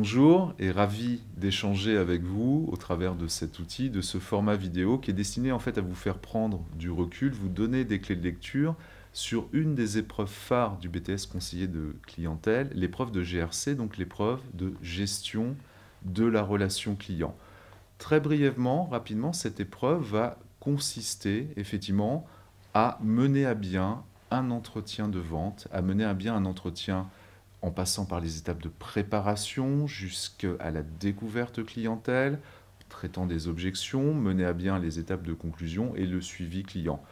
Bonjour et ravi d'échanger avec vous au travers de cet outil, de ce format vidéo qui est destiné en fait à vous faire prendre du recul, vous donner des clés de lecture sur une des épreuves phares du BTS conseiller de clientèle, l'épreuve de GRC, donc l'épreuve de gestion de la relation client. Très brièvement, rapidement, cette épreuve va consister effectivement à mener à bien un entretien de vente, à mener à bien un entretien en passant par les étapes de préparation jusqu'à la découverte clientèle, traitant des objections, mener à bien les étapes de conclusion et le suivi client.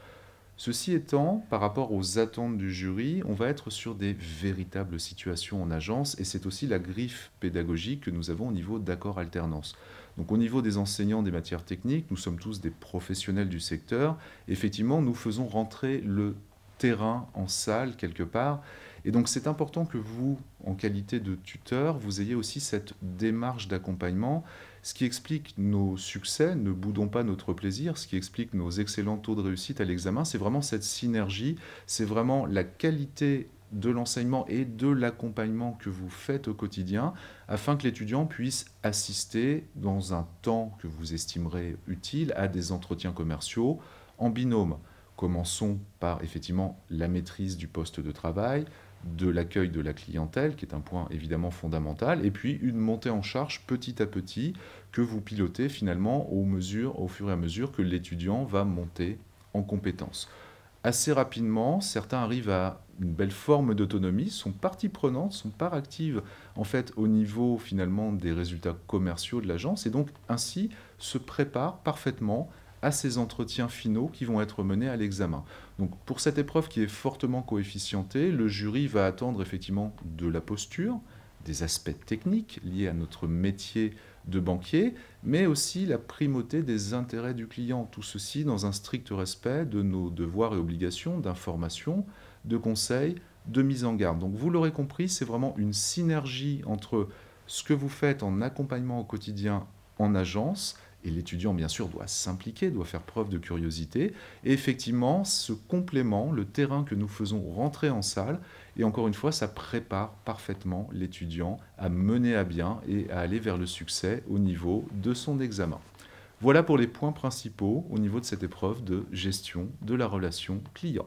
Ceci étant, par rapport aux attentes du jury, on va être sur des véritables situations en agence et c'est aussi la griffe pédagogique que nous avons au niveau d'accord alternance. Donc au niveau des enseignants des matières techniques, nous sommes tous des professionnels du secteur. Effectivement, nous faisons rentrer le terrain en salle quelque part. Et donc c'est important que vous, en qualité de tuteur, vous ayez aussi cette démarche d'accompagnement, ce qui explique nos succès, ne boudons pas notre plaisir, ce qui explique nos excellents taux de réussite à l'examen, c'est vraiment cette synergie, c'est vraiment la qualité de l'enseignement et de l'accompagnement que vous faites au quotidien afin que l'étudiant puisse assister dans un temps que vous estimerez utile à des entretiens commerciaux en binôme. Commençons par effectivement la maîtrise du poste de travail, de l'accueil de la clientèle, qui est un point évidemment fondamental, et puis une montée en charge petit à petit que vous pilotez finalement au fur et à mesure que l'étudiant va monter en compétences. Assez rapidement, certains arrivent à une belle forme d'autonomie, sont partie prenante, sont part active en fait au niveau finalement des résultats commerciaux de l'agence et donc ainsi se préparent parfaitement à ces entretiens finaux qui vont être menés à l'examen. Donc pour cette épreuve qui est fortement coefficientée, le jury va attendre effectivement de la posture, des aspects techniques liés à notre métier de banquier, mais aussi la primauté des intérêts du client. Tout ceci dans un strict respect de nos devoirs et obligations d'information, de conseil, de mise en garde. Donc vous l'aurez compris, c'est vraiment une synergie entre ce que vous faites en accompagnement au quotidien en agence, et l'étudiant, bien sûr, doit s'impliquer, doit faire preuve de curiosité. Et effectivement, ce complément, le terrain que nous faisons rentrer en salle, et encore une fois, ça prépare parfaitement l'étudiant à mener à bien et à aller vers le succès au niveau de son examen. Voilà pour les points principaux au niveau de cette épreuve de gestion de la relation client.